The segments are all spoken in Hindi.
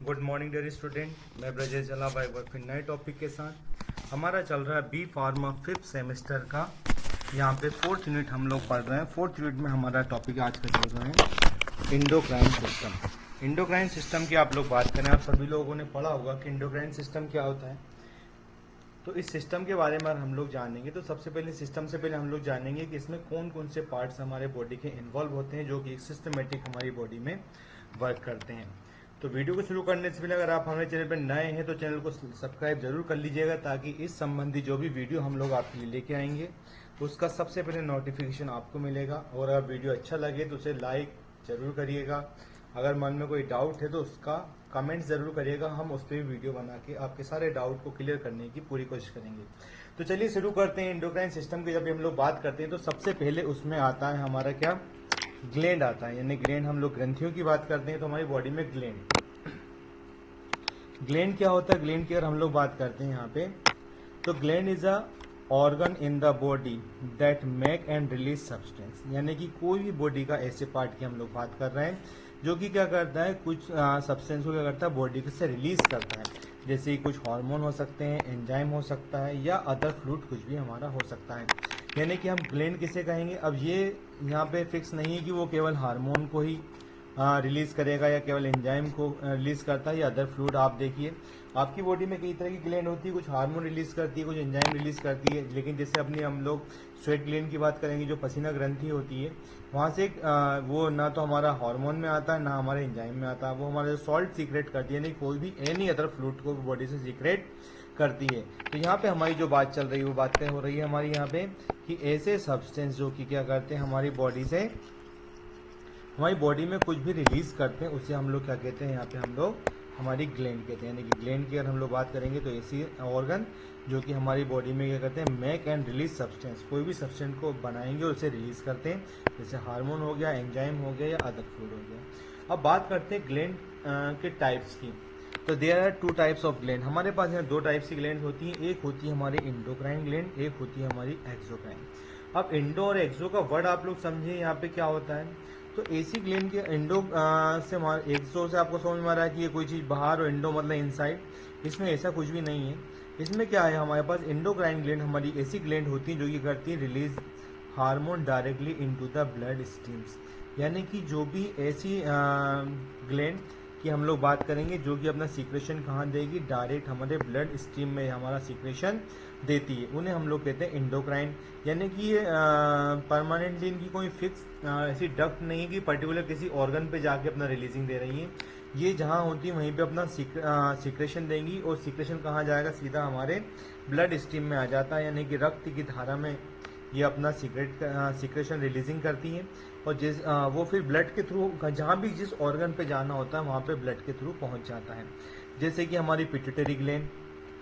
Good morning dear student. मैं ब्रजेश जलावा एक बार फिर नए टॉपिक के साथ। हमारा चल रहा है बी फार्मा 5th सेमेस्टर का। यहाँ पे 4th यूनिट हम लोग पढ़ रहे हैं। 4th यूनिट में हमारा टॉपिक आज का चल रहा है इंडोक्राइन सिस्टम। इंडोक्राइन सिस्टम की आप लोग बात करें, आप सभी लोगों ने पढ़ा होगा कि इंडोक्राइन सिस्टम क्या होता है। तो इस सिस्टम के बारे में हम लोग जानेंगे। तो सबसे पहले सिस्टम से पहले हम लोग जानेंगे कि इसमें कौन कौन से पार्ट्स हमारे बॉडी के इन्वॉल्व होते हैं जो कि एक सिस्टमेटिक हमारी बॉडी में वर्क करते हैं। तो वीडियो को शुरू करने से पहले अगर आप हमारे चैनल पर नए हैं तो चैनल को सब्सक्राइब जरूर कर लीजिएगा, ताकि इस संबंधी जो भी वीडियो हम लोग आपके लिए लेके आएंगे उसका सबसे पहले नोटिफिकेशन आपको मिलेगा। और अगर वीडियो अच्छा लगे तो उसे लाइक जरूर करिएगा। अगर मन में कोई डाउट है तो उसका कमेंट जरूर करिएगा, हम उस पर भी वीडियो बना के आपके सारे डाउट को क्लियर करने की पूरी कोशिश करेंगे। तो चलिए शुरू करते हैं। इंडोक्राइन सिस्टम की जब हम लोग बात करते हैं तो सबसे पहले उसमें आता है हमारा क्या, ग्लैंड आता है। यानी ग्लैंड, हम लोग ग्रंथियों की बात करते हैं तो हमारी बॉडी में ग्लैंड क्या होता है। ग्लैंड की अगर हम लोग बात करते हैं यहाँ पे, तो gland is a organ in the body that make and release substance. यानी कि कोई भी बॉडी का ऐसे पार्ट की हम लोग बात कर रहे हैं जो कि क्या करता है, कुछ सब्सटेंस को क्या करता है, बॉडी से रिलीज करता है। जैसे कुछ हार्मोन हो सकते हैं, एंजाइम हो सकता है, या अदर फ्लूइड कुछ भी हमारा हो सकता है। यानी कि हम ग्लैंड किसे कहेंगे। अब ये यहाँ पे फिक्स नहीं है कि वो केवल हार्मोन को ही रिलीज करेगा या केवल एंजाइम को रिलीज करता है या अदर फ्लूइड। आप देखिए आपकी बॉडी में कई तरह की ग्लैंड होती है, कुछ हार्मोन रिलीज करती है, कुछ एंजाइम रिलीज करती है। लेकिन जैसे अपनी हम लोग स्वेट ग्लैंड की बात करेंगे, जो पसीना ग्रंथि होती है, वहाँ से वो ना तो हमारा हार्मोन में आता है ना हमारे एंजाइम में आता है, वो हमारा सॉल्ट सीक्रेट करती है। यानी कोई भी एनी अदर फ्लूइड को बॉडी से सीक्रेट करती है। तो यहाँ पे हमारी जो बात चल रही है वो बात हो रही है हमारी यहाँ पे कि ऐसे सब्सटेंस जो कि क्या करते हैं, हमारी बॉडी में कुछ भी रिलीज करते हैं, उसे हम लोग क्या कहते हैं, यहाँ पे हम लोग हमारी ग्लैंड कहते हैं। यानी कि ग्लैंड की अगर हम लोग बात करेंगे तो ऐसी ऑर्गन जो कि हमारी बॉडी में क्या करते हैं, मेक एंड रिलीज सब्सटेंस, कोई भी सब्सटेंस को बनाएंगे और उसे रिलीज करते हैं। जैसे हार्मोन हो गया, एंजाइम हो गया या अदर फ्लूइड हो गया। अब बात करते हैं ग्लैंड के टाइप्स की। तो there are 2 types of gland. हमारे पास यहाँ 2 टाइप्स की ग्लैंड होती हैं। एक होती है हमारी इंडोक्राइन ग्लैंड, एक होती है हमारी एक्सोक्राइन। अब इंडो और एक्सो का वर्ड आप लोग समझिए यहाँ पे क्या होता है। तो ऐसी ग्लैंड के इंडो से एक्सो से आपको समझ में आ रहा है कि ये कोई चीज़ बाहर, और इंडो मतलब इनसाइड। इसमें ऐसा कुछ भी नहीं है। इसमें क्या है, हमारे पास इंडोक्राइन ग्लैंड हमारी ऐसी ग्लैंड होती है जो कि करती है release hormone directly into the blood streams. यानी कि जो भी ऐसी ग्लैंड की हम लोग बात करेंगे जो कि अपना सीक्रेशन कहाँ देगी, डायरेक्ट हमारे ब्लड स्ट्रीम में हमारा सीक्रेशन देती है, उन्हें हम लोग कहते हैं इंडोक्राइन। यानी कि ये परमानेंटली इनकी कोई फिक्स ऐसी डक्ट नहीं है कि पर्टिकुलर किसी ऑर्गन पे जाके अपना रिलीजिंग दे रही है। ये जहाँ होती है वहीं पे अपना सीक्रेशन देंगी, और सीक्रेशन कहाँ जाएगा, सीधा हमारे ब्लड स्ट्रीम में आ जाता है। यानी कि रक्त की धारा में ये अपना सीक्रेशन रिलीजिंग करती है, और वो फिर ब्लड के थ्रू जहाँ भी जिस ऑर्गन पे जाना होता है वहाँ पे ब्लड के थ्रू पहुँच जाता है। जैसे कि हमारी पिट्यूटरी ग्लैंड,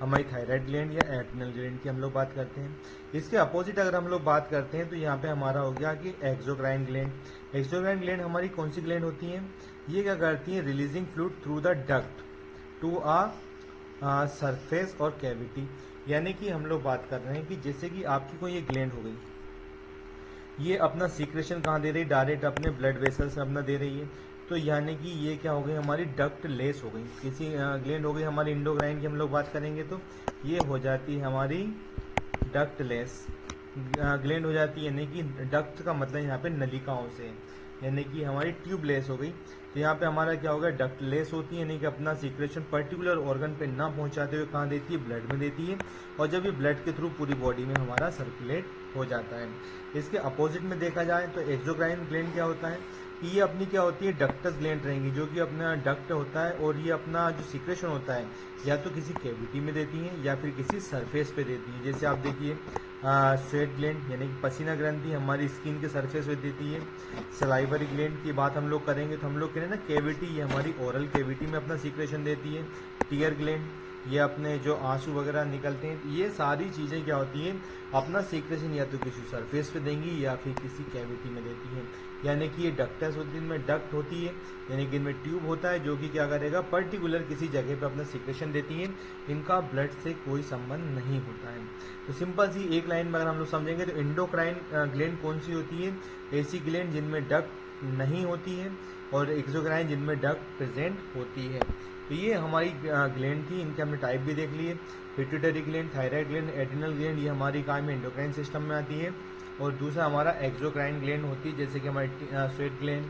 हमारी थायराइड ग्लैंड या एड्रिनल ग्लैंड की हम लोग बात करते हैं। इसके अपोजिट अगर हम लोग बात करते हैं तो यहाँ पे हमारा हो गया कि एक्सोक्राइन ग्लैंड। एक्सोक्राइन ग्लैंड हमारी कौन सी ग्लैंड होती है, ये क्या करती है, releasing fluid through the duct to a surface or cavity. यानी कि हम लोग बात कर रहे हैं कि जैसे कि आपकी कोई ये ग्लैंड हो गई, ये अपना सीक्रेशन कहाँ दे रही है, डायरेक्ट अपने ब्लड वेसल्स में अपना दे रही है। तो यानी कि ये क्या हो गई, हमारी डक्ट लेस हो गई। किसी ग्लैंड हो गई हमारी इंडोक्राइन की हम लोग बात करेंगे तो ये हो जाती है हमारी डक्ट लेस ग्लैंड हो जाती है। यानी कि डक्ट का मतलब यहाँ पे नलिकाओं से, यानी कि हमारी ट्यूबलेस हो गई। तो यहाँ पे हमारा क्या होगा, डक्ट लेस होती है, यानी कि अपना सीक्रेशन पर्टिकुलर ऑर्गन पे ना पहुँचाते हुए कहाँ देती है, ब्लड में देती है। और जब ये ब्लड के थ्रू पूरी बॉडी में हमारा सर्कुलेट हो जाता है। इसके अपोजिट में देखा जाए तो एक्सोक्राइन ग्लैंड क्या होता है कि ये अपनी क्या होती है, डक्टस ग्लैंड रहेंगी, जो कि अपना डक्ट होता है, और ये अपना जो सीक्रेशन होता है या तो किसी कैविटी में देती है या फिर किसी सरफेस पे देती है। जैसे आप देखिए स्वेट ग्लैंड यानी कि पसीना ग्रंथि हमारी स्किन के सरफेस पे देती है। सलाइवरी ग्लैंड की बात हम लोग करेंगे तो हम लोग कह रहे हैं ना कैविटी, ये हमारी ओरल कैविटी में अपना सीक्रेशन देती है। टीयर ग्लैंड ये अपने जो आंसू वगैरह निकलते हैं, ये सारी चीज़ें क्या होती हैं, अपना सीक्रेशन या तो किसी सरफेस पे देंगी या फिर किसी कैविटी में देती हैं। यानी कि ये डक्टस होती है, इनमें डक्ट होती है, यानी कि इनमें ट्यूब होता है जो कि क्या करेगा, पर्टिकुलर किसी जगह पे अपना सीक्रेशन देती है। इनका ब्लड से कोई संबंध नहीं होता है। तो सिंपल सी एक लाइन में अगर हम लोग समझेंगे तो इंडोक्राइन ग्लैंड कौन सी होती है, ऐसी ग्लैंड जिनमें डक्ट नहीं होती है, और एक्सोक्राइन जिनमें डक्ट प्रेजेंट होती है। तो ये हमारी ग्लैंड थी, इनके हमने टाइप भी देख लिए। Pituitary gland, thyroid gland, adrenal gland, ये हमारी काय में एंडोक्राइन सिस्टम में आती है। और दूसरा हमारा एक्सोक्राइन ग्लैंड होती है, जैसे कि हमारी स्वेट ग्लैंड,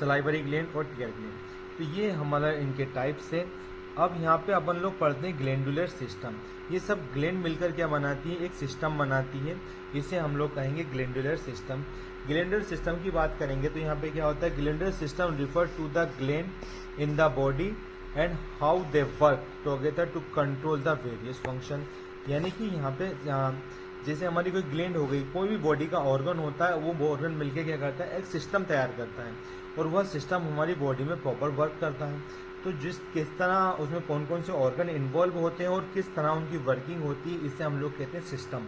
सलाइवरी ग्लैंड और टीयर ग्लैंड। तो ये हमारा इनके टाइप्स है। अब यहाँ पे अपन लोग पढ़ते हैं ग्लैंडुलर सिस्टम। ये सब ग्लैंड मिलकर क्या बनाती है, एक सिस्टम बनाती है, इसे हम लोग कहेंगे ग्लैंडुलर सिस्टम। ग्लैंडुलर सिस्टम की बात करेंगे तो यहाँ पे क्या होता है, glandular system refer to the gland in the body and how they work together to control the various function. यानी कि यहाँ पे जैसे हमारी कोई ग्लैंड हो गई, कोई भी बॉडी का ऑर्गन होता है, वो ऑर्गन मिलके क्या करता है, एक सिस्टम तैयार करता है, और वह सिस्टम हमारी बॉडी में प्रॉपर वर्क करता है। तो किस तरह उसमें कौन कौन से ऑर्गन इन्वॉल्व होते हैं और किस तरह उनकी वर्किंग होती है, इसे हम लोग कहते हैं सिस्टम।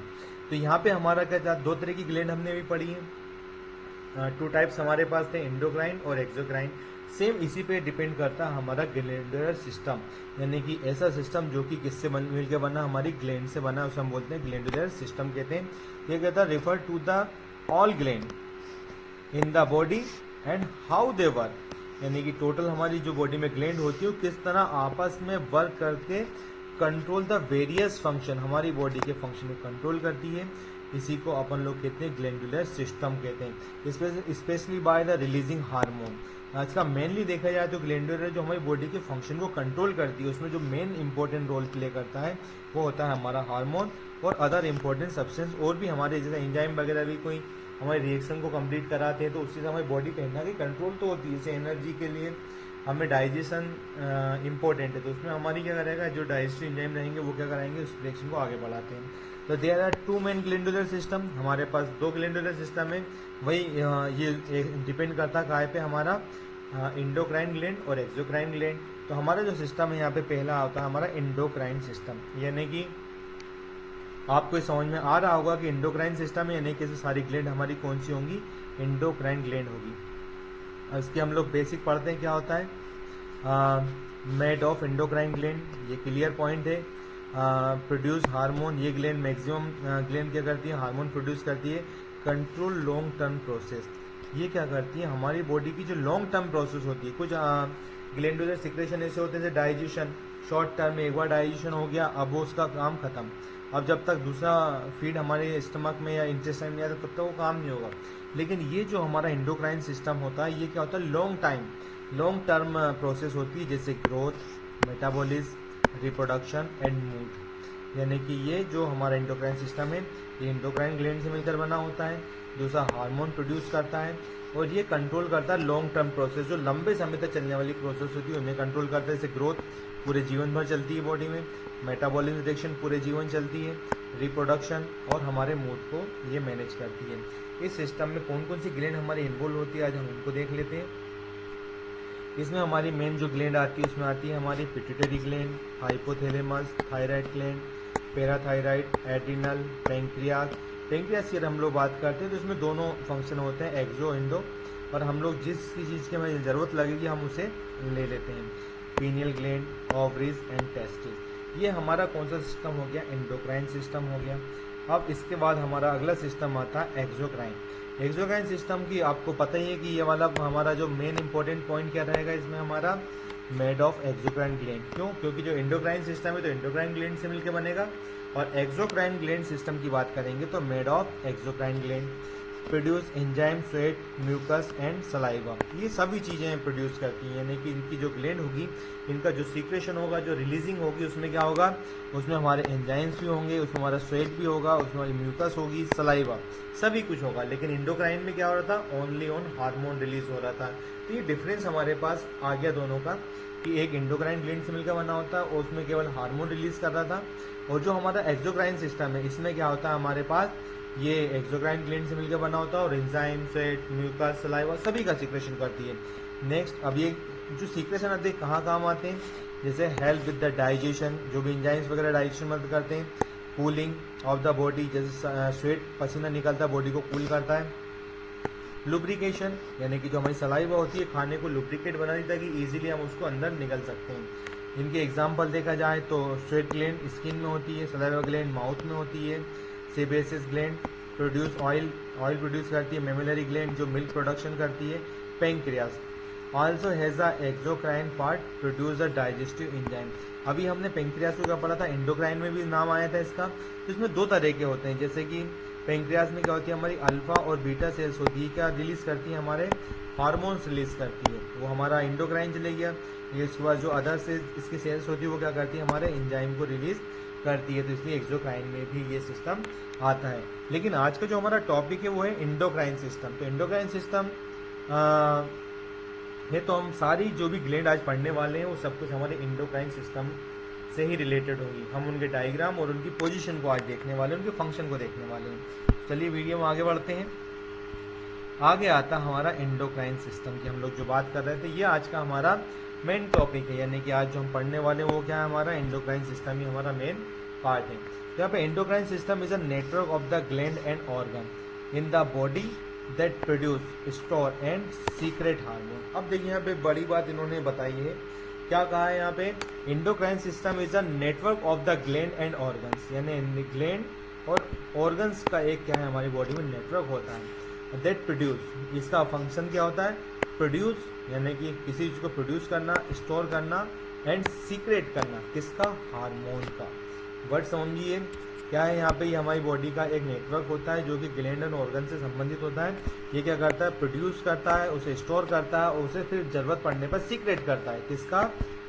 तो यहाँ पे हमारा क्या, दो तरह की ग्लैंड हमने भी पढ़ी है, टू टाइप्स हमारे पास थे, एंडोक्राइन और एक्सोक्राइन। सेम इसी पे डिपेंड करता है हमारा ग्लैंडुलर सिस्टम, यानी कि ऐसा सिस्टम जो कि किससे मिलकर बना, हमारी ग्लैंड से बना, उसे हम बोलते हैं ग्लैंडुलर सिस्टम कहते हैं। ये कहता है refer to the all gland in the body and how they work, यानी कि टोटल हमारी जो बॉडी में ग्लैंड होती है वो किस तरह आपस में वर्क करके कंट्रोल द वेरियस फंक्शन, हमारी बॉडी के फंक्शन को कंट्रोल करती है। इसी को अपन लोग कहते हैं ग्लैंडुलर सिस्टम कहते हैं, specially by the releasing hormone. आज का मेनली देखा जाए तो ग्लैंडुलर जो हमारी बॉडी के फंक्शन को कंट्रोल करती है, उसमें जो मेन इंपॉर्टेंट रोल प्ले करता है वो होता है हमारा हार्मोन और अदर इंपॉर्टेंट सब्सटेंस। और भी हमारे जैसे एंजाइम वगैरह भी कोई हमारे रिएक्शन को कंप्लीट कराते हैं, तो उससे हमारी बॉडी कहीं ना कहीं कंट्रोल तो होती है। जैसे एनर्जी के लिए हमें डाइजेशन इंपॉर्टेंट है, तो उसमें हमारी क्या करेगा, जो डाइजेस्टिव एंजाइम रहेंगे वो क्या कराएंगे, उस रिएक्शन को आगे बढ़ाते हैं। तो there are two main glandular system, हमारे पास दो ग्लैंडुलर सिस्टम है। वही ये डिपेंड करता है काय पे, हमारा इंडोक्राइन ग्लैंड और एक्सोक्राइन ग्लैंड। तो हमारा जो सिस्टम है यहाँ पे पहला आता है हमारा इंडोक्राइन सिस्टम, यानी कि आपको समझ में आ रहा होगा कि इंडोक्राइन सिस्टम है, यानी कि सारी ग्लैंड हमारी कौन सी होंगी, इंडोक्राइन ग्लैंड होगी। इसके हम लोग बेसिक पढ़ते हैं क्या होता है, मेड ऑफ इंडोक्राइन ग्लैंड, ये क्लियर पॉइंट है। प्रोड्यूस हार्मोन, ये ग्लैंड मैक्सिमम ग्लैंड क्या करती है, हार्मोन प्रोड्यूस करती है। कंट्रोल लॉन्ग टर्म प्रोसेस, ये क्या करती है, हमारी बॉडी की जो लॉन्ग टर्म प्रोसेस होती है, कुछ ग्लैंडुलर सिक्रेशन ऐसे होते हैं जैसे डाइजेशन, शॉर्ट टर्म में एक बार डाइजेशन हो गया, अब वो उसका काम खत्म, अब जब तक दूसरा फीड हमारे स्टमक में या इंटेस्टाइन में आता तब तक वो काम नहीं होगा। लेकिन ये जो हमारा इंडोक्राइन सिस्टम होता है, ये क्या होता है, लॉन्ग टर्म प्रोसेस होती है, जैसे growth, metabolism, reproduction and mood. यानी कि ये जो हमारा इंडोक्राइन सिस्टम है, ये इंडोक्राइन ग्लैंड से मिलकर बना होता है। दूसरा हार्मोन प्रोड्यूस करता है, और ये कंट्रोल करता है लॉन्ग टर्म प्रोसेस, जो लंबे समय तक चलने वाली प्रोसेस होती है उन्हें कंट्रोल करता है। जैसे ग्रोथ पूरे जीवन भर चलती है बॉडी में, मेटाबॉलिज्म रिएक्शन पूरे जीवन चलती है, रिप्रोडक्शन और हमारे मूड को ये मैनेज करती है। इस सिस्टम में कौन कौन सी ग्लैंड हमारी इन्वॉल्व होती है, आज हम उनको देख लेते हैं। इसमें हमारी मेन जो ग्लैंड आती है उसमें आती है हमारी pituitary gland, hypothalamus, thyroid gland, parathyroid, adrenal, pancreas. Pancreas की अगर हम लोग बात करते हैं तो इसमें दोनों फंक्शन होते हैं, एक्सो इंडो, और हम लोग जिस चीज़ की हमें ज़रूरत लगेगी हम उसे ले लेते हैं। Pineal gland, ovaries and testis, ये हमारा कौन सा सिस्टम हो गया, एंडोक्राइन सिस्टम हो गया। अब इसके बाद हमारा अगला सिस्टम आता है एक्सोक्राइन। एक्सोक्राइन सिस्टम की आपको पता ही है कि ये वाला हमारा जो मेन इंपॉर्टेंट पॉइंट क्या रहेगा इसमें, हमारा मेड ऑफ एक्सोक्राइन ग्लैंड। क्यों, क्योंकि जो एंडोक्राइन सिस्टम है तो एंडोक्राइन ग्लैंड से मिलकर बनेगा, और एक्सोक्राइन ग्लैंड सिस्टम की बात करेंगे तो made of exocrine gland. Produce enzyme, sweat, mucus and saliva, ये सभी चीज़ें प्रोड्यूस करती हैं। यानी कि इनकी जो ग्लैंड होगी, इनका जो सीक्रेशन होगा, जो रिलीजिंग होगी, उसमें क्या होगा, उसमें हमारे एंजाइम्स भी होंगे, उसमें हमारा स्वेट भी होगा, उसमें हमारी म्यूकस होगी, सलाइवा, सभी कुछ होगा। लेकिन इंडोक्राइन में क्या हो रहा था, ओनली ऑन हार्मोन रिलीज हो रहा था। तो ये डिफरेंस हमारे पास आ गया दोनों का, कि एक इंडोक्राइन ग्लैंड से मिलकर बना होता है और उसमें केवल हार्मोन रिलीज कर रहा था, और जो हमारा एक्सोक्राइन सिस्टम है इसमें क्या होता है, हमारे पास ये एक्सोक्राइन ग्लैंड से मिलकर बना होता है और एंजाइम, स्वेट, म्यूकस, सलाइवा सभी का सीक्रेशन करती है। नेक्स्ट, अब ये जो सीक्रेशन आते हैं कहाँ काम आते हैं, जैसे हेल्प विद द डाइजेशन, जो भी एंजाइम्स वगैरह डाइजेशन मदद करते हैं। कूलिंग ऑफ द बॉडी, जैसे स्वेट, पसीना निकलता है, बॉडी को कूल करता है। लुब्रिकेशन, यानी कि जो हमारी सलाइवा होती है खाने को लुब्रिकेट बनाती है ताकि इजीली हम उसको अंदर निकल सकते हैं। इनके एग्जाम्पल देखा जाए तो स्वेट ग्लैंड स्किन में होती है, सलाइवा ग्लैंड माउथ में होती है, sebaceous gland produce oil produce करती है। मेमिलरी ग्लैंड जो मिल्क प्रोडक्शन करती है। Pancreas also has a exocrine part produce a digestive enzyme. अभी हमने पेंक्रियास को क्या पढ़ा था, एंडोक्राइन में भी नाम आया था इसका। तो इसमें दो तरह के होते हैं, जैसे कि पेंक्रियास में क्या होती है, हमारी अल्फा और बीटा सेल्स होती है, क्या रिलीज करती है, हमारे हार्मोन्स रिलीज करती है, वो हमारा एंडोक्राइन चले गया। इसके बाद जो अदर से इसकी सेल्स होती है वो क्या करती है, हमारे एंजाइम को रिलीज करती है, तो इसलिए एक्सोक्राइन में भी ये सिस्टम आता है। लेकिन आज का जो हमारा टॉपिक है वो है एंडोक्राइन सिस्टम। तो एंडोक्राइन सिस्टम है, तो हम सारी जो भी ग्लैंड आज पढ़ने वाले हैं वो सब कुछ हमारे एंडोक्राइन सिस्टम से ही रिलेटेड होगी। हम उनके डायग्राम और उनकी पोजीशन को आज देखने वाले हैं, उनके फंक्शन को देखने वाले हैं। चलिए वीडियो में आगे बढ़ते हैं। आगे आता हमारा एंडोक्राइन सिस्टम की हम लोग जो बात कर रहे थे, ये आज का हमारा मेन टॉपिक है, यानी कि आज जो हम पढ़ने वाले हैं वो क्या है, हमारा एंडोक्राइन सिस्टम ही हमारा मेन पार्ट है। तो यहाँ पे endocrine system is a network of the gland and organ in the body that produce, store and secret hormone. अब देखिए यहाँ पे बड़ी बात इन्होंने बताई है, क्या कहा है यहाँ पे, endocrine system is a network of the gland and organs, यानी ग्लैंड और ऑर्गन्स का एक क्या है, हमारी बॉडी में नेटवर्क होता है। दैट प्रोड्यूस, इसका फंक्शन क्या होता है, प्रोड्यूस यानी कि किसी चीज को प्रोड्यूस करना, स्टोर करना एंड सीक्रेट करना, किसका, हार्मोन का। वर्ड समझिए क्या है यहाँ पे, ये हमारी बॉडी का एक नेटवर्क होता है जो कि ग्लैंड एंड ऑर्गन से संबंधित होता है। ये क्या करता है, प्रोड्यूस करता है, उसे स्टोर करता है, उसे फिर जरूरत पड़ने पर सीक्रेट करता है, किसका,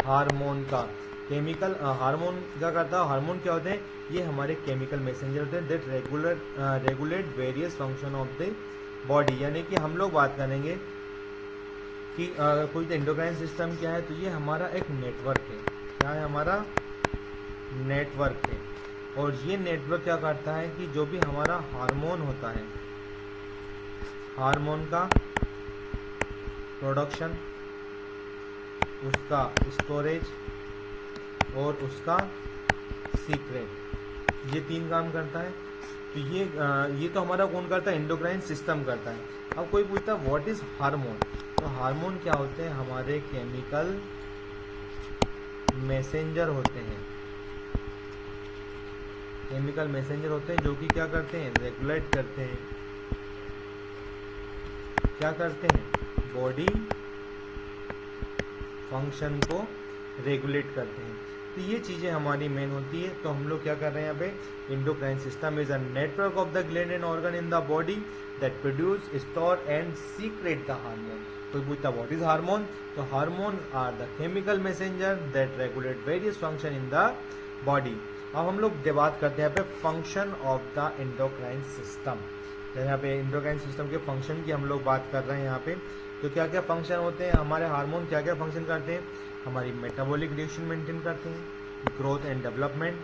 हार्मोन का। केमिकल हार्मोन क्या करता है, हार्मोन क्या होते हैं, ये हमारे केमिकल मैसेंजर होते हैं that regulate various function of the body. यानी कि हम लोग बात करेंगे कि कोई एंडोक्राइन सिस्टम क्या है, तो ये हमारा एक नेटवर्क है। क्या है, हमारा नेटवर्क है। और ये नेटवर्क क्या करता है कि जो भी हमारा हार्मोन होता है, हार्मोन का प्रोडक्शन, उसका स्टोरेज और उसका सीक्रेट, ये तीन काम करता है। तो ये तो हमारा कौन करता है, एंडोक्राइन सिस्टम करता है। अब कोई पूछता है व्हाट इज हार्मोन, तो हार्मोन क्या होते हैं, हमारे केमिकल मैसेंजर होते हैं। केमिकल मैसेंजर होते हैं जो कि क्या करते हैं, रेगुलेट करते हैं, क्या करते हैं, बॉडी फंक्शन को रेगुलेट करते हैं। तो ये चीजें हमारी मेन होती है। तो हम लोग क्या कर रहे हैं यहाँ पे, endocrine system is a network of the gland and organ in the body that produce, store and secrete the hormone. तो पूछता व्हाट इज हार्मोन, तो hormone are the chemical messenger that regulate various function in the body. अब हम लोग बात करते हैं यहाँ पे function of the endocrine system. यहाँ पे एंडोक्राइन सिस्टम के फंक्शन की हम लोग बात कर रहे हैं यहाँ पे। तो क्या क्या फंक्शन होते हैं, हमारे हार्मोन क्या क्या फंक्शन करते हैं, हमारी मेटाबॉलिक रिएक्शन मेंटेन करते हैं, growth and development,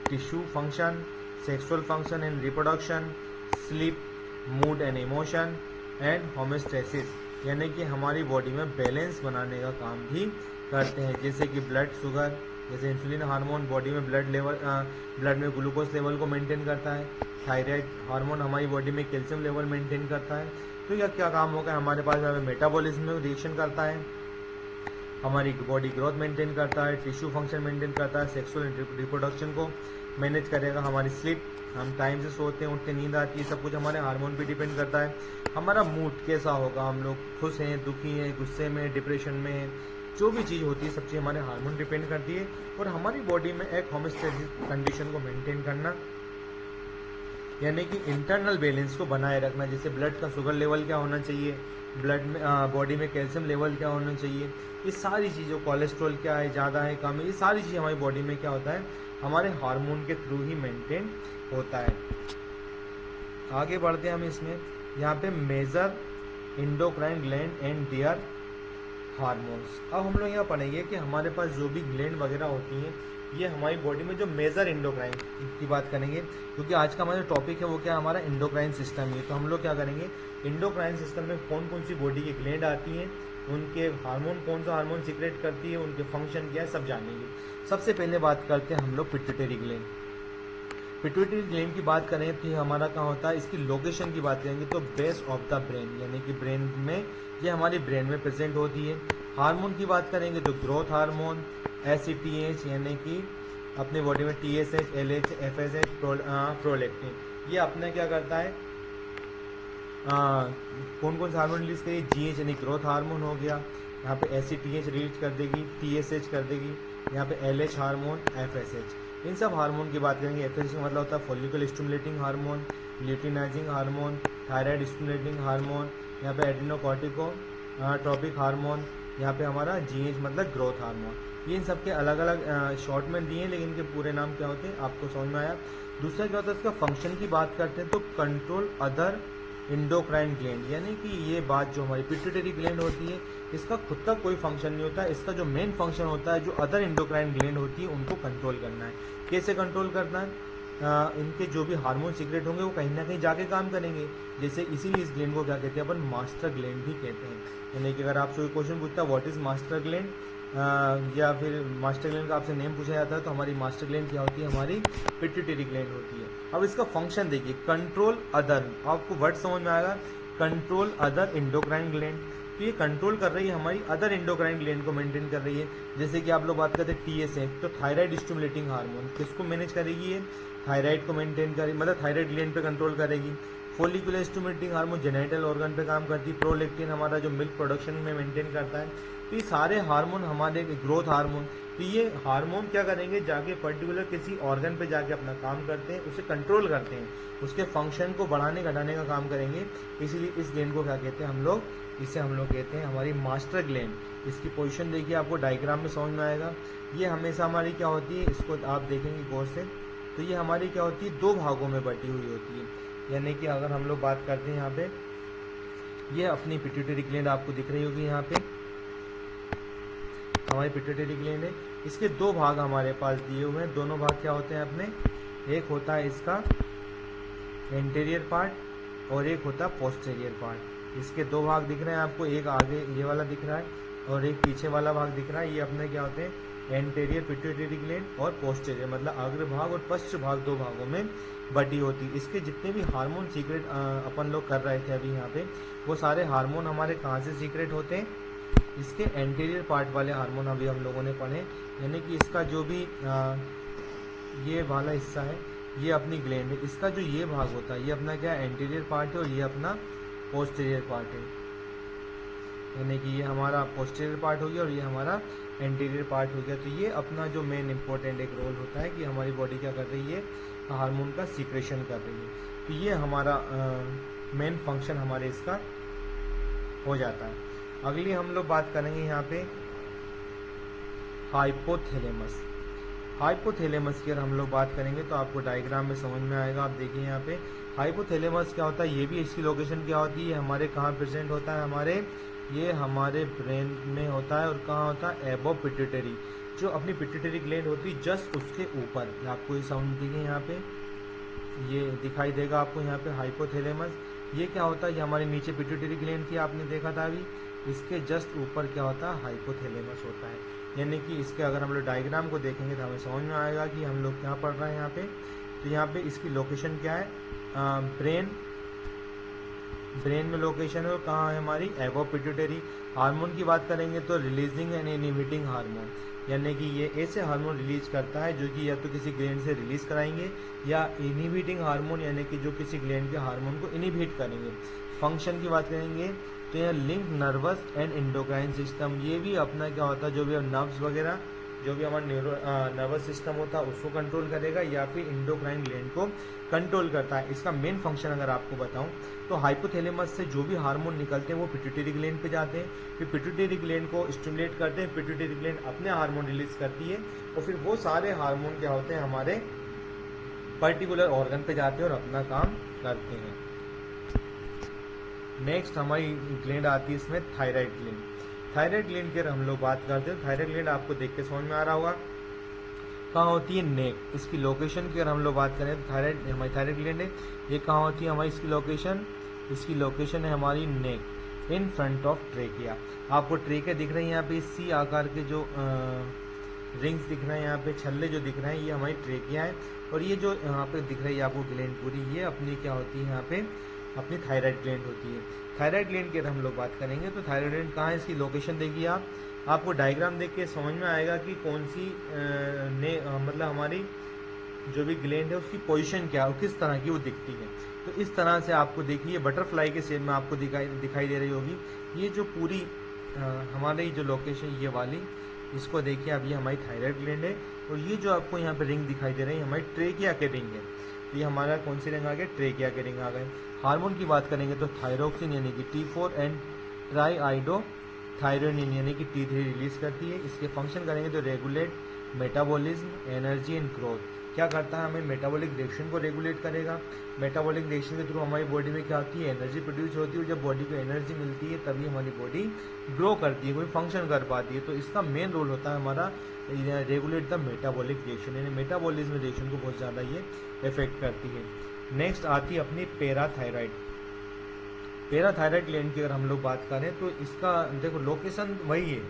tissue function, sexual function and reproduction, sleep, mood and emotion and homeostasis, यानी कि हमारी बॉडी में बैलेंस बनाने का काम भी करते हैं। जैसे कि ब्लड शुगर, जैसे इंसुलिन हार्मोन बॉडी में ब्लड में ग्लूकोज लेवल को मेंटेन करता है। थायराइड हार्मोन हमारी बॉडी में कैल्शियम लेवल मेंटेन करता है। तो यह क्या काम होगा, हमारे पास मेटाबॉलिज्म में रिएक्शन करता है, हमारी बॉडी ग्रोथ मेंटेन करता है, टिश्यू फंक्शन मेंटेन करता है, सेक्सुअल रिप्रोडक्शन को मैनेज करेगा, हमारी स्लीप, हम टाइम से सोते हैं, उठते नींद आती है, सब कुछ हमारे हार्मोन पे डिपेंड करता है। हमारा मूड कैसा होगा, हम लोग खुश हैं, दुखी हैं, गुस्से में, डिप्रेशन में हैं, जो भी चीज़ होती है सब चीज़ हमारे हार्मोन डिपेंड करती है। और हमारी बॉडी में एक होमोस्टेसिस कंडीशन को मेंटेन करना, यानी कि इंटरनल बैलेंस को बनाए रखना। जैसे ब्लड का शुगर लेवल क्या होना चाहिए, ब्लड में बॉडी में कैल्शियम लेवल क्या होना चाहिए, ये सारी चीज़ों, कोलेस्ट्रॉल क्या है, ज़्यादा है, कम है, ये सारी चीज़ हमारी बॉडी में क्या होता है, हमारे हार्मोन के थ्रू ही मेंटेन होता है। आगे बढ़ते हैं हम इसमें, यहाँ पे major endocrine gland and their hormones. अब हम लोग यहाँ पढ़ेंगे कि हमारे पास जो भी ग्लैंड वगैरह होती हैं, ये हमारी बॉडी में जो मेजर एंडोक्राइन की बात करेंगे, क्योंकि आज का हमारा जो टॉपिक है वो क्या, हमारा एंडोक्राइन सिस्टम है। तो हम लोग क्या करेंगे, एंडोक्राइन सिस्टम में कौन कौन सी बॉडी की ग्लैंड आती हैं, उनके हार्मोन, कौन सा हार्मोन सीक्रेट करती है, उनके फंक्शन क्या है, सब जानेंगे। सबसे पहले बात करते हैं हम लोग पिट्यूटरी ग्लैंड। पिट्यूटरी ग्लैंड की बात करें तो ये हमारा कहाँ होता है, इसकी लोकेशन की बात करेंगे तो बेस ऑफ द ब्रेन, यानी कि ब्रेन में, ये हमारी ब्रेन में प्रेजेंट होती है। हार्मोन की बात करेंगे तो ग्रोथ हार्मोन, ACTH, यानी कि अपने बॉडी में TSH, LH, FSH, प्रोलैक्टिन, ये अपने क्या करता है, कौन कौन सा हार्मोन रिलीज करेगी, जीएच यानी ग्रोथ हार्मोन हो गया, यहाँ पे एसीटीएच रिलीज कर देगी, टीएसएच कर देगी, यहाँ पे एलएच हार्मोन, एफएसएच, इन सब हार्मोन की बात करेंगे। एफएसएच का मतलब होता है follicle stimulating hormone, luteinizing hormone, thyroid stimulating hormone, यहाँ पे एडिनोकॉर्टिको ट्रॉपिक हार्मोन, यहाँ पे हमारा जीएच मतलब ग्रोथ हार्मोन। ये इन सबके अलग अलग शॉर्ट में दिए हैं, लेकिन इनके पूरे नाम क्या होते हैं आपको समझ में आया। दूसरा क्या होता है, इसका फंक्शन की बात करते हैं तो कंट्रोल अदर इंडोक्राइन ग्लैंड, यानी कि ये बात जो हमारी पिट्यूटरी ग्लैंड होती है इसका खुद का कोई फंक्शन नहीं होता है, इसका जो मेन फंक्शन होता है जो अदर इंडोक्राइन ग्लैंड होती है उनको कंट्रोल करना है। कैसे कंट्रोल करना है, इनके जो भी हार्मोन सीक्रेट होंगे वो कहीं ना कहीं जाके काम करेंगे। जैसे इसीलिए इस ग्लैंड को क्या कहते हैं अपन, मास्टर ग्लैंड भी कहते हैं। यानी कि अगर आपसे कोई क्वेश्चन पूछता है व्हाट इज मास्टर ग्लैंड, या फिर मास्टर ग्लैंड का आपसे नेम पूछा जाता है तो हमारी मास्टर ग्लैंड क्या होती है, हमारी पिट्यूटरी ग्लैंड होती है। अब इसका फंक्शन देखिए, कंट्रोल अदर, आपको वर्ड समझ में आएगा, कंट्रोल अदर इंडोक्राइन ग्लैंड, तो ये कंट्रोल कर रही है हमारी अदर इंडोक्राइन ग्लैंड को मेंटेन कर रही है। जैसे कि आप लोग बात करते हैं टीएसएच, तो थायराइड स्टिमुलेटिंग हार्मोन किसको मैनेज करेगी, ये थायराइड को मेंटेन करेगी, मतलब थायराइड ग्लैंड पे कंट्रोल करेगी। Follicular stimulating hormone genital organ पे काम करती है। प्रोलेक्टिन हमारा जो मिल्क प्रोडक्शन में मेंटेन करता है। तो ये सारे हार्मोन हमारे ग्रोथ हार्मोन, तो ये हार्मोन क्या करेंगे, जाके पर्टिकुलर किसी ऑर्गन पे जाके अपना काम करते हैं, उसे कंट्रोल करते हैं, उसके फंक्शन को बढ़ाने घटाने का काम करेंगे। इसीलिए इस ग्लैंड को क्या कहते हैं हम लोग, इसे हम लोग कहते हैं हमारी मास्टर ग्लैंड। इसकी पोजीशन देखिए, आपको डायग्राम में समझ में आएगा। ये हमेशा हमारी क्या होती है, इसको आप देखेंगे गौर से, तो ये हमारी क्या होती है, दो भागों में बटी हुई होती है। यानी कि अगर हम लोग बात करते हैं यहाँ पे, ये अपनी पिट्यूटरी ग्लैंड आपको दिख रही होगी, यहाँ पे हमारी पिट्यूटरी ग्लैंड है। इसके दो भाग हमारे पास दिए हुए हैं, दोनों भाग क्या होते हैं अपने, एक होता है इसका एंटीरियर पार्ट और एक होता है पोस्टीरियर पार्ट। इसके दो भाग दिख रहे हैं आपको, एक आगे ये वाला दिख रहा है और एक पीछे वाला भाग दिख रहा है। ये अपने क्या होते हैं, एंटीरियर पिट्यूटरी ग्लैंड और पोस्टीरियर, मतलब अग्र भाग और पश्च भाग, दो भागों में बटी होती। इसके जितने भी हार्मोन सीक्रेट अपन लोग कर रहे थे अभी यहाँ पे, वो सारे हार्मोन हमारे कहाँ से सीक्रेट होते हैं, इसके एंटीरियर पार्ट वाले हार्मोन अभी हम लोगों ने पढ़े। यानी कि इसका जो भी ये वाला हिस्सा है ये अपनी ग्लैंड है, इसका जो ये भाग होता है ये अपना क्या एंटीरियर पार्ट है और ये अपना पोस्टीरियर पार्ट है। यानी कि ये हमारा पोस्टीरियर पार्ट हो गया और ये हमारा एंटीरियर पार्ट हो गया। तो ये अपना जो मेन इंपॉर्टेंट एक रोल होता है कि हमारी बॉडी क्या कर रही है, हार्मोन का सीक्रेशन कर रही है। तो ये हमारा मेन फंक्शन हमारे इसका हो जाता है। अगली हम लोग बात करेंगे यहाँ पे हाइपोथैलेमस। हाइपोथैलेमस की अगर हम लोग बात करेंगे तो आपको डायग्राम में समझ में आएगा। आप देखिए यहाँ पे हाइपोथैलेमस क्या होता है, ये भी इसकी लोकेशन क्या होती है, हमारे कहाँ प्रेजेंट होता है, हमारे ये हमारे ब्रेन में होता है। और कहाँ होता है, एबो पिट्यूटरी, जो अपनी पिट्यूटरी ग्लैंड होती है जस्ट उसके ऊपर। आपको ये साउंड देखिए यहाँ पे ये दिखाई देगा आपको यहाँ पे हाइपोथैलेमस। ये क्या होता है, ये हमारे नीचे पिट्यूटरी ग्लैंड थी, आपने देखा था अभी, इसके जस्ट ऊपर क्या होता है, हाइपोथैलेमस होता है। यानी कि इसके अगर हम लोग डायग्राम को देखेंगे तो हमें समझ में आएगा कि हम लोग क्या पढ़ रहे हैं यहाँ पे। तो यहाँ पे इसकी लोकेशन क्या है, ब्रेन में लोकेशन है। और कहाँ है हमारी, एबो पिट्यूटरी। हार्मोन की बात करेंगे तो रिलीजिंग एंड इनहिबिटिंग हार्मोन, यानी कि ये ऐसे हार्मोन रिलीज करता है जो कि या तो किसी ग्लैंड से रिलीज कराएंगे, या इनहिबिटिंग हार्मोन यानी कि जो किसी ग्लैंड के हार्मोन को इनहिबिट करेंगे। फंक्शन की बात करेंगे तो यह link nervous and endocrine system, ये भी अपना क्या होता है, जो भी नर्व्स वगैरह जो भी हमारा नर्वस सिस्टम होता है उसको कंट्रोल करेगा, या फिर इंडोक्राइन ग्लैंड को कंट्रोल करता है। इसका मेन फंक्शन अगर आपको बताऊं तो हाइपोथैलेमस से जो भी हार्मोन निकलते हैं वो पिट्यूटरी ग्लैंड पे जाते हैं, फिर पिट्यूटरी ग्लैंड को स्टिमुलेट करते हैं, पिट्यूटरी ग्लैंड अपने हार्मोन रिलीज करती है, और फिर वो सारे हार्मोन क्या होते हैं, हमारे पर्टिकुलर ऑर्गन पे जाते हैं और अपना काम करते हैं। नेक्स्ट हमारी ग्लैंड आती है इसमें थायराइड ग्लैंड। थायराइड ग्लैंड की हम लोग बात करते हैं, थायराइड ग्लैंड आपको देख के समझ में आ रहा होगा कहाँ होती है, नेक। इसकी लोकेशन की अगर हम लोग बात करें तो थायराइड हमारी थायराइड ग्लैंड है, ये कहाँ होती है हमारी, इसकी लोकेशन है हमारी नेक, इन फ्रंट ऑफ ट्रेकिया। आपको ट्रेकिया दिख रही है यहाँ पे, सी आकार के जो रिंग्स दिख रहे हैं यहाँ पे, छल्ले जो दिख रहे हैं, ये हमारी ट्रेकिया है। और ये जो यहाँ पे दिख रही है आपको ग्लैंड पूरी, ये अपनी क्या होती है, यहाँ पे अपनी थायराइड ग्लैंड होती है। थायराइड ग्लैंड की अगर हम लोग बात करेंगे तो थायराइड ग्लैंड कहाँ है, इसकी लोकेशन देखिए आप, आपको डायग्राम देख के समझ में आएगा कि कौन सी मतलब हमारी जो भी ग्लैंड है उसकी पोजीशन क्या है, किस तरह की वो दिखती है। तो इस तरह से आपको देखिए बटरफ्लाई के शेप में आपको दिखाई दे रही होगी। ये जो पूरी हमारी जो लोकेशन ये वाली, इसको देखिए अब ये हमारी थायराइड ग्लैंड है। और ये जो आपको यहाँ पे रिंग दिखाई दे रही है हमारी ट्रेकिया के रिंग है। तो ये हमारा कौन सी रिंग आ गए, ट्रेकिया के रिंग आ गए। हार्मोन की बात करेंगे तो थायरोक्सिन यानी कि T4 एंड ट्राईआइडो थायरोनिन यानी कि T3 रिलीज करती है। इसके फंक्शन करेंगे तो regulate metabolism, energy and growth. क्या करता है, हमें मेटाबॉलिक रिएक्शन को रेगुलेट करेगा। मेटाबॉलिक रिएक्शन के थ्रू हमारी बॉडी में क्या होती है, एनर्जी प्रोड्यूस होती है। जब बॉडी को एनर्जी मिलती है तभी हमारी बॉडी ग्रो करती है, कोई फंक्शन कर पाती है। तो इसका मेन रोल होता है हमारा रेगुलेट द मेटाबॉलिक रिएक्शन, यानी मेटाबॉलिज्म रिएक्शन को बहुत ज़्यादा ये इफेक्ट करती है। नेक्स्ट आती है अपनी पैराथायराइड। पैराथायराइड ग्लैंड की अगर हम लोग बात करें तो इसका देखो लोकेशन वही है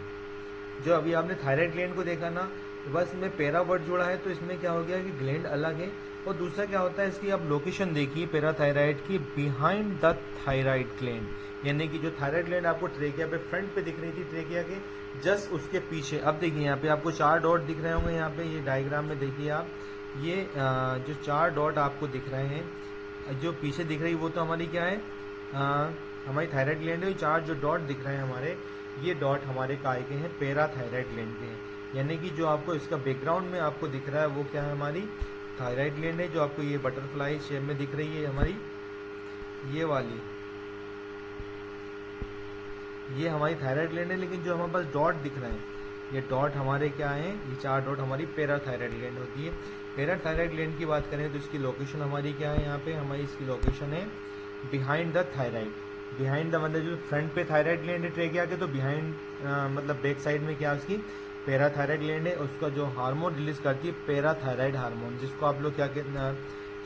जो अभी आपने थायराइड ग्लैंड को देखा ना, तो बस इसमें पैरा वर्ड जोड़ा है तो इसमें क्या हो गया कि ग्लैंड अलग है। और दूसरा क्या होता है, इसकी आप लोकेशन देखिए पैराथायराइड की बिहाइंड द थायराइड ग्लैंड, यानी कि जो थायराइड ग्लैंड आपको ट्रेकिया पे फ्रंट पे दिख रही थी ट्रेकिया के जस्ट उसके पीछे। अब देखिए यहाँ पे आपको 4 डॉट दिख रहे होंगे, यहाँ पे ये डायग्राम में देखिए आप, ये जो 4 डॉट आपको दिख रहे हैं जो पीछे दिख रही है वो तो हमारी क्या है, हमारी थायराइड ग्लैंड है। 4 जो डॉट दिख रहे हैं हमारे, ये डॉट हमारे काय के हैं, पैराथायराइड ग्लैंड के हैं। यानी कि जो आपको इसका बैकग्राउंड में आपको दिख रहा है वो क्या है, हमारी थायराइड ग्लैंड है। जो आपको ये बटरफ्लाई शेप में दिख रही है हमारी ये वाली, ये हमारी थायराइड ग्लैंड है। लेकिन जो हमारे पास डॉट दिख रहे हैं ये डॉट हमारे क्या हैं, ये 4 डॉट हमारी पैराथायराइड ग्लैंड होती है। पैराथायराइड ग्लैंड की बात करें तो इसकी लोकेशन हमारी क्या है, यहाँ पे हमारी इसकी लोकेशन है behind the thyroid. Behind the मतलब जो फ्रंट पे थायराइड ग्लैंड है ट्रेकिया के, तो बिहाइंड मतलब बैक साइड में क्या उसकी पैराथायराइड ग्लैंड है। उसका जो हार्मोन रिलीज करती है पैराथायराइड हार्मोन, जिसको आप लोग क्या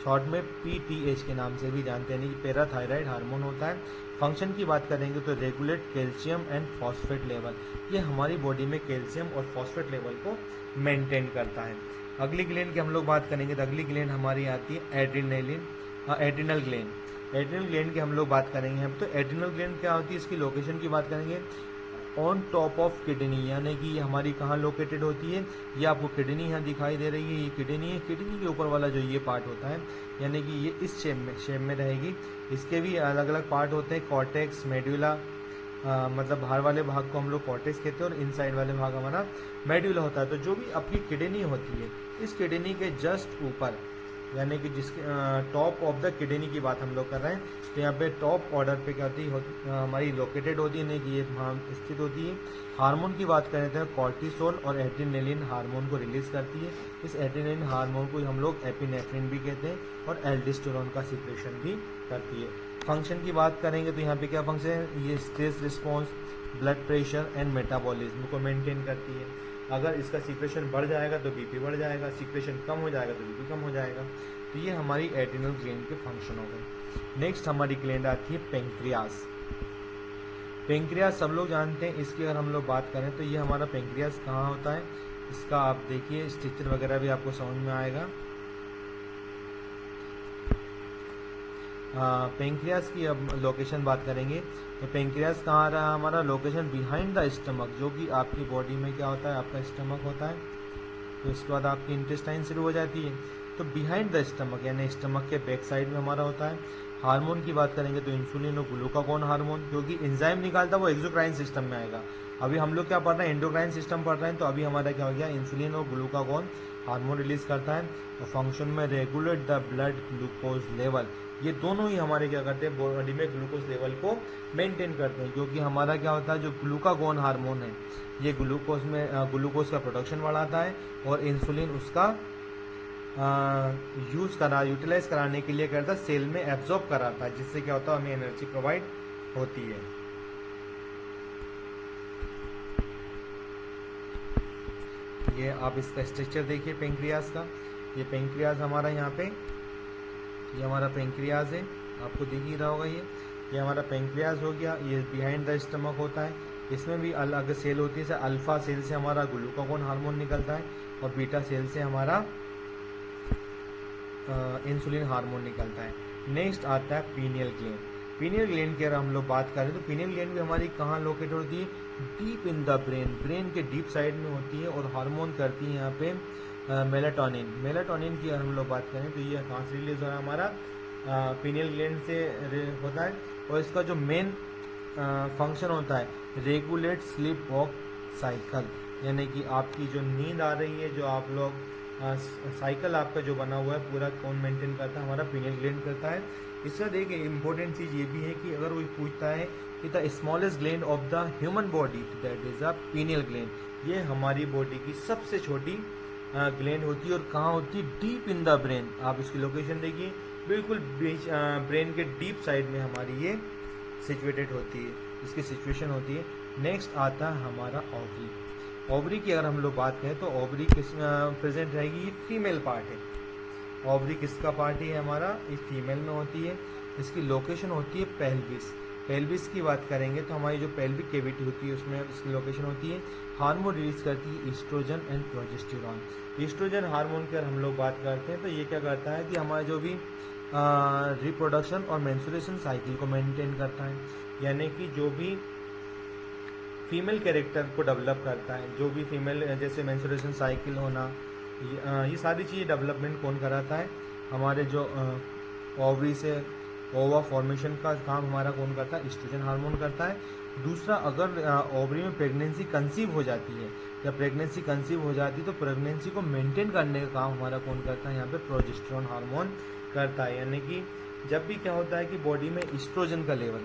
शॉर्ट में PTH के नाम से भी जानते हैं, यानी कि पैराथायराइड हार्मोन होता है। फंक्शन की बात करेंगे तो regulate calcium and phosphate level, ये हमारी बॉडी में कैल्शियम और फॉस्फेट लेवल को मेंटेन करता है। अगली ग्लैंड की हम लोग बात करेंगे तो अगली ग्लैंड हमारी आती है एड्रिनल ग्लैंड। एड्रिनल ग्लैंड की हम लोग बात करेंगे हम, तो एड्रिनल ग्लैंड क्या होती है, इसकी लोकेशन की बात करेंगे ऑन टॉप ऑफ किडनी, यानी कि ये हमारी कहाँ लोकेटेड होती है, ये आपको किडनी यहाँ दिखाई दे रही है, ये किडनी है। किडनी के ऊपर वाला जो ये पार्ट होता है यानी कि ये इस शेप में रहेगी। इसके भी अलग अलग पार्ट होते हैं, कॉर्टेक्स, मेड्यूला, मतलब बाहर वाले भाग को हम लोग कॉर्टेक्स कहते हैं और इनसाइड वाले भाग हमारा मेड्यूला होता है। तो जो भी आपकी किडनी होती है, इस किडनी के जस्ट ऊपर, यानी कि जिसके टॉप ऑफ द किडनी की बात हम लोग कर रहे हैं, तो यहाँ पे टॉप ऑर्डर पे क्या होती है हमारी लोकेटेड होती है, नहीं कि ये वहाँ स्थित होती है। हार्मोन की बात करें तो कॉर्टिसोल और एड्रेनलिन हार्मोन को रिलीज करती है। इस एड्रेनलिन हार्मोन को हम लोग एपिनेफ्रिन भी कहते हैं और एल्डोस्टेरोन का सिक्रेशन भी करती है। फंक्शन की बात करेंगे तो यहाँ पे क्या फंक्शन है, ये stress response, blood pressure and metabolism को मेंटेन करती है। अगर इसका सीक्रेशन बढ़ जाएगा तो बीपी बढ़ जाएगा, सीक्रेशन कम हो जाएगा तो बीपी कम हो जाएगा। तो ये हमारी एड्रिनल ग्लैंड के फंक्शन हो गए। नेक्स्ट हमारी ग्लैंड आती है पेंक्रियास। पेंक्रियास सब लोग जानते हैं। इसकी अगर हम लोग बात करें तो ये हमारा पेंक्रियास कहाँ होता है, इसका आप देखिए स्ट्रक्चर वगैरह भी आपको समझ में आएगा। पेंक्रियास की अब लोकेशन बात करेंगे तो पेंक्रियास कहाँ आ रहा है, हमारा लोकेशन बिहाइंड द स्टमक, जो कि आपकी बॉडी में क्या होता है, आपका स्टमक होता है। तो इसके बाद आपकी इंटेस्टाइन शुरू हो जाती है, तो बिहाइंड द स्टमक यानी स्टमक के बैक साइड में हमारा होता है। हार्मोन की बात करेंगे तो इंसुलिन और ग्लूकागोन हार्मोन, जो कि एंजाइम निकालता है वो एक्सोक्राइन सिस्टम में आएगा। अभी हम लोग क्या पढ़ रहे हैं, एंडोक्राइन सिस्टम पढ़ रहे हैं। तो अभी हमारा क्या हो गया, इंसुलिन और ग्लूकागोन हार्मोन रिलीज करता है और फंक्शन में regulate the blood glucose level. ये दोनों ही हमारे क्या करते हैं, बॉडी में ग्लूकोज लेवल को मेंटेन करते हैं, क्योंकि हमारा क्या होता है जो ग्लूकागोन हार्मोन है ये ग्लूकोज में ग्लूकोज का प्रोडक्शन बढ़ाता है और इंसुलिन उसका यूटिलाइज कराने के लिए करता है, सेल में एब्जॉर्ब कराता है, जिससे क्या होता है हमें एनर्जी प्रोवाइड होती है। ये आप इसका स्ट्रक्चर देखिए पेंक्रियास का। ये पेंक्रियास हमारा यहाँ पे, ये हमारा पेंक्रियास है, आपको दिख ही रहा होगा। ये हमारा पेंक्रियास हो गया। ये बिहाइंड द स्टमक होता है। इसमें भी अलग सेल होती है। अल्फा सेल से हमारा ग्लूकागोन हार्मोन निकलता है और बीटा सेल से हमारा इंसुलिन हार्मोन निकलता है। नेक्स्ट आता है पीनियल ग्लैंड। पीनियल ग्लैंड की अगर हम लोग बात करें तो पीनियल ग्लैंड भी हमारी कहाँ लोकेट होती है, deep in the brain, brain के डीप साइड में होती है और हार्मोन करती है यहाँ पे मेलाटोनिन की अगर हम लोग बात करें तो ये कहाँ से रिलीज हो रहा है, हमारा पीनियल ग्लैंड से होता है, और इसका जो मेन फंक्शन होता है रेगुलेट स्लीप वॉक साइकिल, यानी कि आपकी जो नींद आ रही है, जो आप लोग साइकिल आपका जो बना हुआ है पूरा कौन मेंटेन करता है, हमारा पीनियल ग्लैंड करता है। इसका देखिए इंपॉर्टेंट चीज़ ये भी है कि अगर वो पूछता है कि the smallest gland of the human body that is a pineal gland, ये हमारी बॉडी की सबसे छोटी ग्लैंड होती है, और कहाँ होती है, डीप इन द ब्रेन। आप इसकी लोकेशन देखिए, बिल्कुल ब्रेन के डीप साइड में हमारी ये सिचुएटेड होती है, इसकी सिचुएशन होती है। नेक्स्ट आता है हमारा ओवरी। ओवरी की अगर हम लोग बात करें तो ओवरी किस प्रेजेंट रहेगी, ये फीमेल पार्ट है। ओवरी किसका पार्ट है हमारा, ये फीमेल में होती है। इसकी लोकेशन होती है पेल्विस। पेल्विस की बात करेंगे तो हमारी जो पेल्विक कैविटी होती है उसमें इसकी लोकेशन होती है। हार्मोन रिलीज करती है estrogen and progesterone. Estrogen hormone की अगर हम लोग बात करते हैं तो ये क्या करता है कि हमारा जो भी रिप्रोडक्शन और मेंस्ट्रुएशन साइकिल को मेंटेन करता है, यानी कि जो भी फीमेल कैरेक्टर को डेवलप करता है, जो भी फीमेल जैसे मेंस्ट्रुएशन साइकिल होना, ये सारी चीज़ें डेवलपमेंट कौन कराता है, हमारे जो ओवरी से ओवा फॉर्मेशन का काम हमारा कौन करता है, ईस्ट्रोजन हार्मोन करता है। दूसरा, अगर ओवरी में प्रेगनेंसी कंसीव हो जाती है, जब प्रेगनेंसी कंसीव हो जाती है तो प्रेगनेंसी को मेंटेन करने का काम हमारा कौन करता है, यहाँ पे प्रोजेस्टेरॉन हार्मोन करता है। यानी कि जब भी क्या होता है कि बॉडी में ईस्ट्रोजन का लेवल,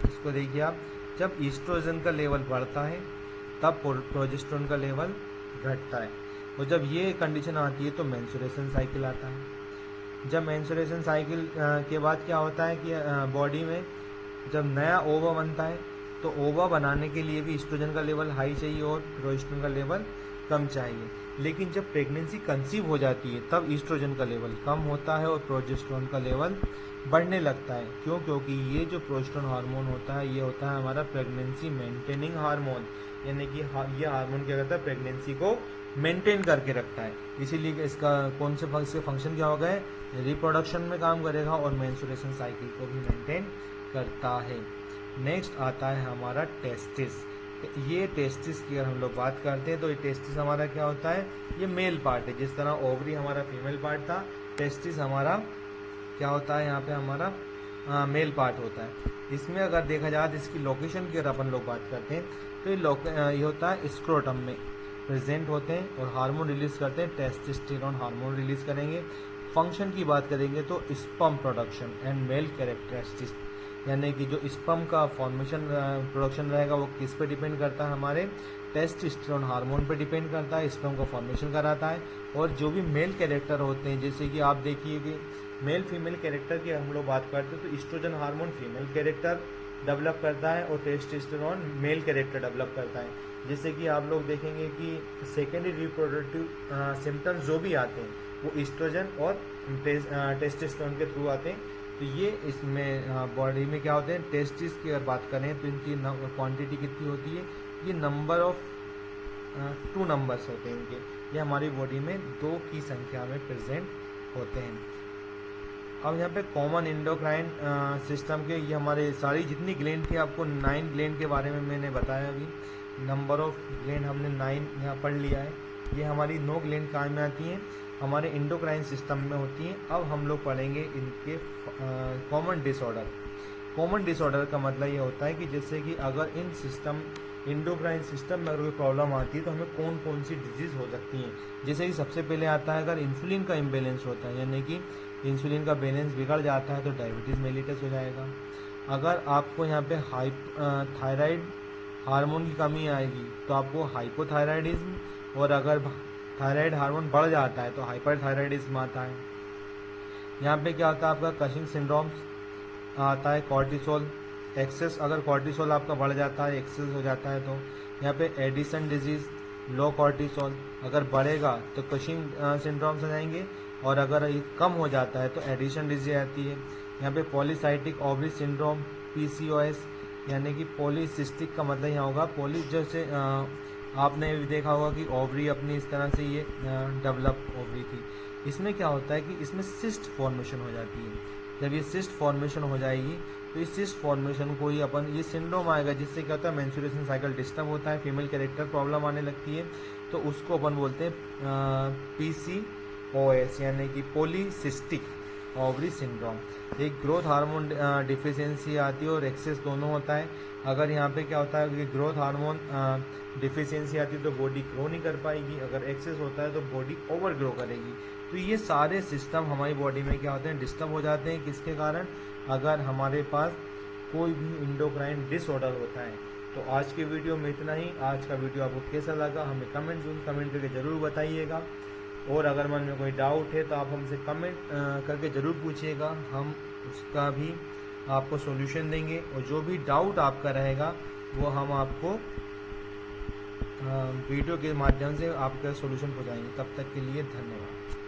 इसको देखिए आप, जब ईस्ट्रोजन का लेवल बढ़ता है तब प्रोजेस्टेरॉन का लेवल घटता है, और जब ये कंडीशन आती है तो मेंस्ट्रुएशन साइकिल आता है। जब मेंस्ट्रुएशन साइकिल के बाद क्या होता है कि बॉडी में जब नया ओवा बनता है तो ओवा बनाने के लिए भी ईस्ट्रोजन का लेवल हाई चाहिए और प्रोजेस्टेरॉन का लेवल कम चाहिए। लेकिन जब प्रेगनेंसी कंसीव हो जाती है तब ईस्ट्रोजन का लेवल कम होता है और प्रोजेस्टेरॉन का लेवल बढ़ने लगता है। क्यों? क्योंकि ये जो प्रोजेस्टेरॉन हार्मोन होता है ये होता है हमारा प्रेगनेंसी मेंटेनिंग हार्मोन, यानी कि ये हार्मोन क्या करता है, प्रेगनेंसी को मेंटेन करके रखता है। इसीलिए इसका कौन से इसके फंक्शन क्या हो गए, रिप्रोडक्शन में काम करेगा और मेंस्ट्रुएशन साइकिल को भी मेंटेन करता है। नेक्स्ट आता है हमारा टेस्टिस। ये टेस्टिस की अगर हम लोग बात करते हैं तो ये टेस्टिस हमारा क्या होता है, ये मेल पार्ट है। जिस तरह ओवरी हमारा फीमेल पार्ट था, टेस्टिस हमारा क्या होता है, यहाँ पे हमारा मेल पार्ट होता है। इसमें अगर देखा जाए तो इसकी लोकेशन की अगर अपन लोग बात करते हैं तो ये होता है स्क्रोटम में प्रेजेंट होते हैं और हार्मोन रिलीज करते हैं, टेस्टोस्टेरोन हार्मोन रिलीज करेंगे। फंक्शन की बात करेंगे तो sperm production and male characteristics, यानी कि जो स्पर्म का फॉर्मेशन प्रोडक्शन रहेगा वो किस पे डिपेंड करता है, हमारे टेस्टोस्टेरोन हार्मोन पे डिपेंड करता है, स्पर्म का फॉर्मेशन कराता है। और जो भी मेल कैरेक्टर होते हैं, जैसे कि आप देखिए कि मेल फीमेल कैरेक्टर की हम लोग बात करते हैं तो estrogen hormone female character develop करता है और टेस्टोस्टेरोन मेल कैरेक्टर डेवलप करता है। जैसे कि आप लोग देखेंगे कि सेकेंडरी रिप्रोडक्टिव सिम्टम्स जो भी आते हैं वो ईस्ट्रोजन और टेस्टोस्टेरोन के थ्रू आते हैं। तो ये इसमें बॉडी में क्या होते हैं, टेस्टिस की अगर बात करें तो इनकी क्वांटिटी कितनी होती है, ये नंबर ऑफ 2 नंबर्स होते हैं इनके, ये हमारी बॉडी में 2 की संख्या में प्रेजेंट होते हैं। अब यहाँ पे कॉमन इंडोक्राइन सिस्टम के ये हमारे सारी जितनी ग्लैंड थी, आपको 9 ग्लैंड के बारे में मैंने बताया अभी, नंबर ऑफ ग्लैंड हमने 9 यहाँ पढ़ लिया है। ये हमारी 9 ग्लैंड काम में आती हैं, हमारे इंडोक्राइन सिस्टम में होती हैं। अब हम लोग पढ़ेंगे इनके कॉमन डिसऑर्डर। कॉमन डिसऑर्डर का मतलब ये होता है कि जैसे कि अगर इन सिस्टम इंडोक्राइन सिस्टम में अगर कोई प्रॉब्लम आती है तो हमें कौन कौन सी डिजीज़ हो सकती हैं। जैसे कि सबसे पहले आता है अगर इंसुलिन का इम्बेलेंस होता है, यानी कि इंसुलिन का बैलेंस बिगड़ जाता है तो डायबिटीज़ मेलिटस हो जाएगा। अगर आपको यहाँ पे थायराइड हार्मोन की कमी आएगी तो आपको हाइपोथायराइडिज्म, और अगर थायराइड हार्मोन बढ़ जाता है तो हाइपरथायराइडिज्म आता है। यहाँ पे क्या होता है, आपका कशिंग सिंड्रोम आता है, कॉर्टिसोल एक्सेस, अगर कॉर्टिसोल आपका बढ़ जाता है, एक्सेस हो जाता है तो यहाँ पे एडिसन डिजीज़, लो कॉर्टिसोल अगर बढ़ेगा तो कशिंग सिंड्रोम्स आ जाएंगे, और अगर ये कम हो जाता है तो एडिशन डिजीज आती है। यहाँ पे पॉलीसाइटिक ओवरी सिंड्रोम, PCOS, यानी कि पॉलीसिस्टिक का मतलब यहाँ होगा पॉली, जैसे आपने भी देखा होगा कि ओवरी अपनी इस तरह से ये डेवलप ओवरी थी। इसमें क्या होता है कि इसमें सिस्ट फॉर्मेशन हो जाती है। जब ये सिस्ट फॉर्मेशन हो जाएगी तो इस सिस्ट फॉर्मेशन को ही अपन ये सिंड्रोम आएगा, जिससे क्या होता है मेंस्ट्रुएशन साइकिल डिस्टर्ब होता है, फीमेल कैरेक्टर प्रॉब्लम आने लगती है, तो उसको अपन बोलते हैं PCOS यानी कि पॉलीसिस्टिक ओवरी सिंड्रोम। एक ग्रोथ हार्मोन डिफिशियंसी आती है और एक्सेस दोनों होता है। अगर यहाँ पे क्या होता है कि ग्रोथ हार्मोन डिफिशियंसी आती है तो बॉडी ग्रो नहीं कर पाएगी, अगर एक्सेस होता है तो बॉडी ओवर ग्रो करेगी। तो ये सारे सिस्टम हमारी बॉडी में क्या होते हैं, डिस्टर्ब हो जाते हैं। किसके कारण? अगर हमारे पास कोई भी इंडोक्राइन डिसऑर्डर होता है। तो आज के वीडियो में इतना ही। आज का वीडियो आपको कैसा लगा हमें कमेंट करके ज़रूर बताइएगा, और अगर मन में कोई डाउट है तो आप हमसे कमेंट करके ज़रूर पूछिएगा, हम उसका भी आपको सॉल्यूशन देंगे। और जो भी डाउट आपका रहेगा वो हम आपको वीडियो के माध्यम से आपका सॉल्यूशन पहुंचाएंगे। तब तक के लिए धन्यवाद।